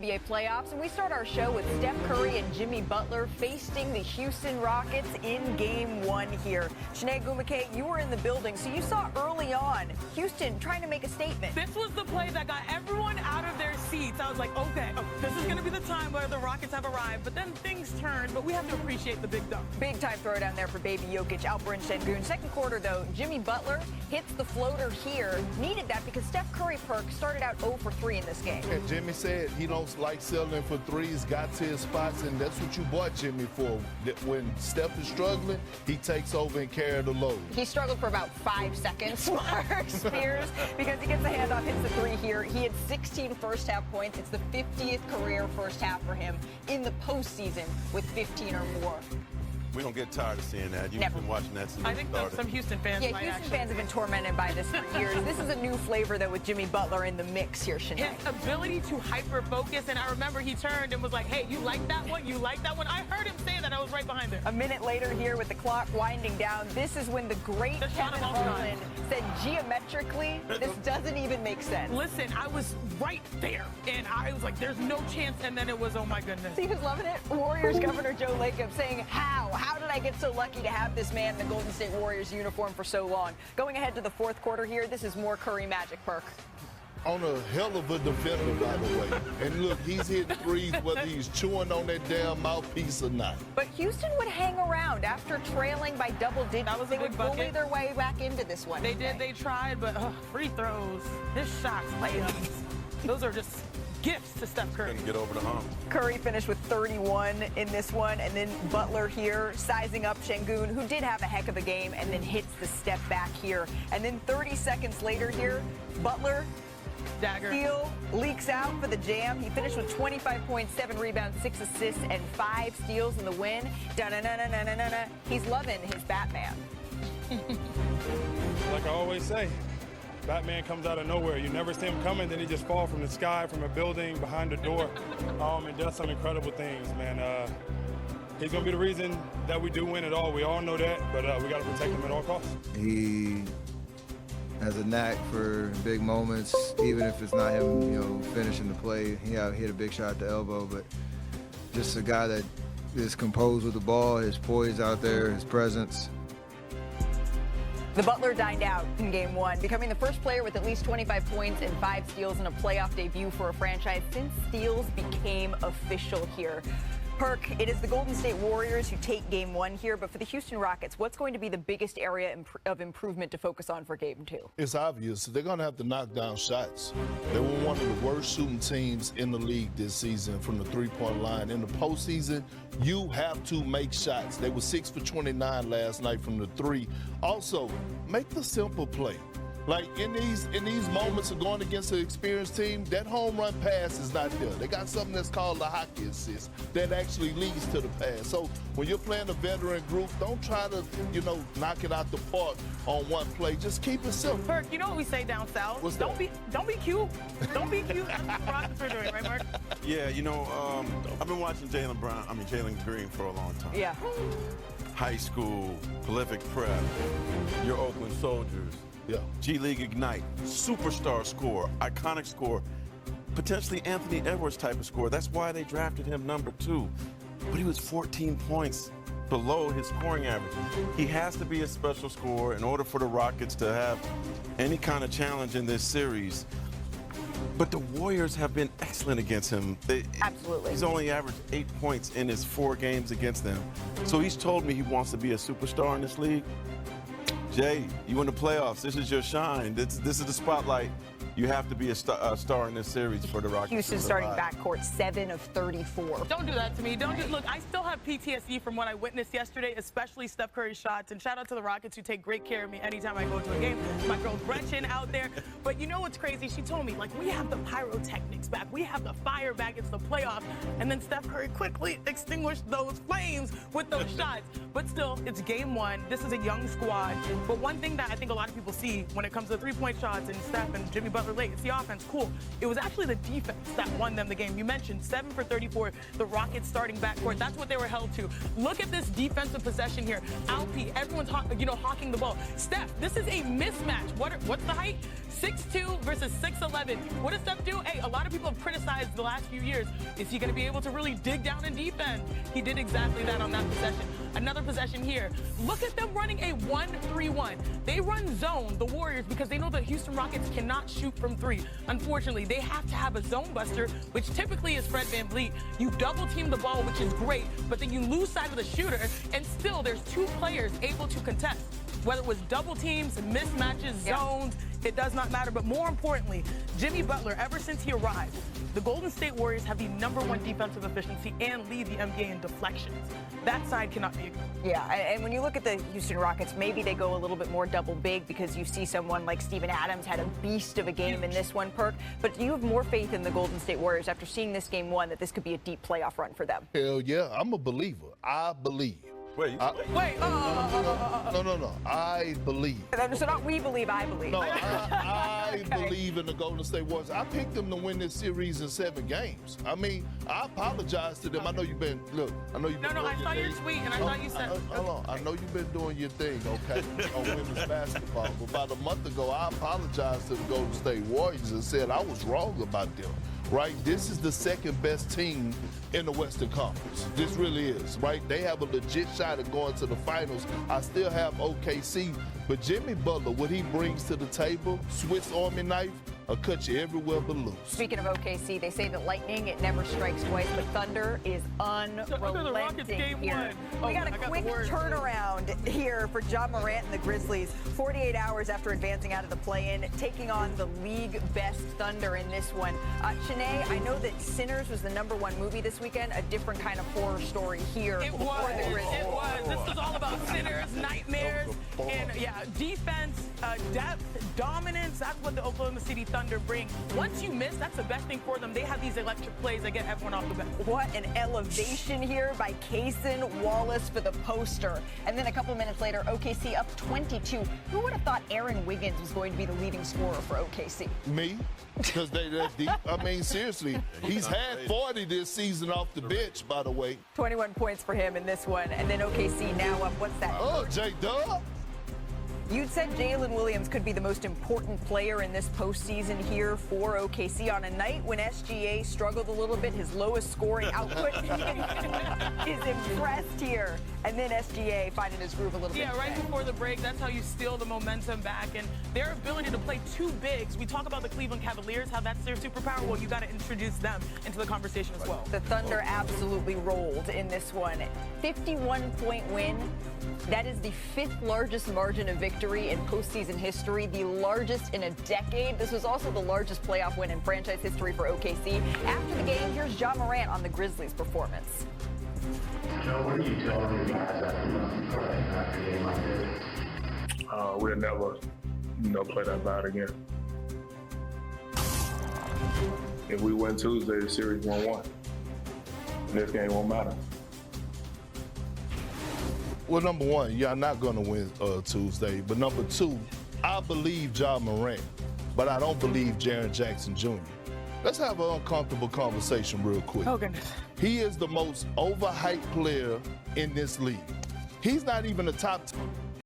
NBA playoffs, and we start our show with Steph Curry and Jimmy Butler facing the Houston Rockets in Game 1 here. Shanae Gumake, you were in the building, so you saw early on Houston trying to make a statement. This was the play that got everyone out of their seats. I was like, okay, this is going to be the time where the Rockets have arrived, but then things turned, but we have to appreciate the big dunk. Big time throw down there for baby Jokic, Alperen Şengün. Second quarter, though, Jimmy Butler hits the floater here. Needed that because Steph Curry started out 0 for 3 in this game. Yeah, Jimmy said he don't like settling for threes, got to his spots, and that's what you bought Jimmy for. That when Steph is struggling, he takes over and carry the load. He struggled for about 5 seconds, Mark Spears, because he gets the handoff, hits the 3 here. He had 16 first-half points. It's the 50th career first half for him in the postseason with 15 or more. We don't get tired of seeing that. You've been watching that since I think some Houston fans Yeah, Houston fans have been tormented by this for years. This is a new flavor, though, with Jimmy Butler in the mix here, Shanae. His ability to hyper-focus, and I remember he turned and was like, hey, you like that one? You like that one? I heard him say that. I was right behind him. A minute later here with the clock winding down, this is when the great Kevin Harlan said geometrically, this doesn't even make sense. Listen, I was right there, and I was like, there's no chance, and then it was, oh, my goodness. He was loving it. Warriors Governor Joe Lacob saying, how? How did I get so lucky to have this man in the Golden State Warriors uniform for so long? Going ahead to the fourth quarter here, this is more Curry magic, Perk. On a hell of a defender, by the way. And look, he's hitting threes whether he's chewing on that damn mouthpiece or not. But Houston would hang around after trailing by double digits. That was they would bully their way back into this one. They did. They tried, but free throws, his shots, layups, those are just gifts to Steph Curry. Couldn't get over the hump. Curry finished with 31 in this one, and then Butler here sizing up Şengün, who did have a heck of a game, and then hits the step back here. And then 30 seconds later here, Butler dagger steal leaks out for the jam. He finished with 25 points, 7 rebounds, 6 assists, and 5 steals in the win. Da-na-na-na-na-na-na. He's loving his Batman. Like I always say, Batman comes out of nowhere. You never see him coming, then he just falls from the sky, from a building, behind the door, and does some incredible things, man. He's going to be the reason that we do win it all. We all know that, but we got to protect him at all costs. He has a knack for big moments, even if it's not him, finishing the play. He hit a big shot at the elbow, but just a guy that is composed with the ball, his poise out there, his presence. The Butler dined out in Game 1, becoming the first player with at least 25 points and 5 steals in a playoff debut for a franchise since steals became official here. Perk, it is the Golden State Warriors who take Game 1 here, but for the Houston Rockets, what's going to be the biggest area of improvement to focus on for Game 2? It's obvious. They're going to have to knock down shots. They were one of the worst shooting teams in the league this season from the three-point line. In the postseason, you have to make shots. They were 6 for 29 last night from the 3. Also, make the simple play. Like in these moments of going against an experienced team, that home run pass is not there. They got something that's called the hockey assist that actually leads to the pass. So when you're playing a veteran group, don't try to, knock it out the park on one play. Just keep it simple. Perk, you know what we say down south? What's don't that? Be cute. Don't be cute. That's what the Rockets are doing, right, Mark? Yeah, I've been watching Jalen Green for a long time. Yeah. High school, prolific prep, your Oakland Soldiers. Yeah. G League Ignite, superstar score, iconic score, potentially Anthony Edwards type of score. That's why they drafted him number 2. But he was 14 points below his scoring average. He has to be a special scorer in order for the Rockets to have any kind of challenge in this series. But the Warriors have been excellent against him. Absolutely. He's only averaged 8 points in his 4 games against them. So he's told me he wants to be a superstar in this league. Jay, you in the playoffs. This is your shine. This is the spotlight. You have to be a star in this series for the Rockets. Houston starting backcourt 7 of 34. Don't do that to me. Look, I still have PTSD from what I witnessed yesterday, especially Steph Curry's shots. And shout out to the Rockets who take great care of me anytime I go to a game. My girl Gretchen out there. But you know what's crazy? She told me, we have the pyrotechnics back. We have the fire back. It's the playoffs. And then Steph Curry quickly extinguished those flames with those shots. But still, it's Game 1. This is a young squad. But one thing that I think a lot of people see when it comes to three-point shots and Steph and Jimmy Butler late, it's the offense, cool. It was actually the defense that won them the game. You mentioned 7 for 34, the Rockets starting backcourt. That's what they were held to. Look at this defensive possession here. Alpi, everyone's hawking the ball. Steph, this is a mismatch. What's the height? 6'2" versus 6'11". What does Steph do? Hey, a lot of people have criticized the last few years. Is he going to be able to really dig down in defense? He did exactly that on that possession. Another possession here. Look at them running a 1-3-1. They run zone, the Warriors, because they know the Houston Rockets cannot shoot from three. Unfortunately, they have to have a zone buster, which typically is Fred VanVleet. You double team the ball, which is great, but then you lose sight of the shooter, and still there's two players able to contest. Whether it was double teams, mismatches, zones, it does not matter. But more importantly, Jimmy Butler, ever since he arrived, the Golden State Warriors have the #1 defensive efficiency and lead the NBA in deflections. That side cannot be ignored. Yeah, and when you look at the Houston Rockets, maybe they go a little bit more double big because you see someone like Steven Adams had a beast of a game in this one, Perk. But do you have more faith in the Golden State Warriors after seeing this game one that this could be a deep playoff run for them? Hell yeah, I'm a believer. I believe. Wait. No. I believe. So not we believe, I believe. No, I believe in the Golden State Warriors. I picked them to win this series in 7 games. I mean, I apologize to them. I know you've been, look, I know you've been I saw your tweet, and I thought you said. Hold on. I know you've been doing your thing, okay, on women's basketball. But about a month ago, I apologized to the Golden State Warriors and said I was wrong about them. Right? This is the second best team in the Western Conference. This really is, right? They have a legit shot at going to the finals. I still have OKC, but Jimmy Butler, what he brings to the table, Swiss Army knife, will cut you everywhere but loose. Speaking of OKC, they say that lightning, it never strikes twice, but thunder is unrelenting here. We got a quick turnaround here for Ja Morant and the Grizzlies. 48 hours after advancing out of the play-in, taking on the league best Thunder in this one. Shanae, I know that Sinners was the #1 movie this weekend, a different kind of horror story here. It was. This was all about sinners, nightmares, and defense, depth, dominance. That's what the Oklahoma City Thunder bring. Once you miss, that's the best thing for them. They have these electric plays that get everyone off the bench. What an elevation here by Kaysen Wallace for the poster. And then a couple minutes later, OKC up 22. Who would have thought Aaron Wiggins was going to be the leading scorer for OKC? Me? Because they're deep. I mean, seriously, he's had 40 this season off the bench, by the way. 21 points for him in this one. And then OKC now up, what's that? Oh, J-Dub. You'd said Jalen Williams could be the most important player in this postseason here for OKC on a night when SGA struggled a little bit, his lowest scoring output is impressed here. And then SGA finding his groove a little bit. Yeah, right before the break, that's how you steal the momentum back. And their ability to play two bigs. We talk about the Cleveland Cavaliers, how that's their superpower. Well, you got to introduce them into the conversation as well. The Thunder absolutely rolled in this one. 51-point win. That is the 5th largest margin of victory in postseason history, the largest in a decade. This was also the largest playoff win in franchise history for OKC. After the game, here's Ja Morant on the Grizzlies' performance. What do you tell your guys after a game like this? We'll never, play that bad again. If we win Tuesday, the series 1-1. This game won't matter. Well, number one, y'all not going to win Tuesday. But number two, I believe Ja Morant, but I don't believe Jaren Jackson Jr. Let's have an uncomfortable conversation real quick. Oh, goodness. He is the most overhyped player in this league. He's not even a top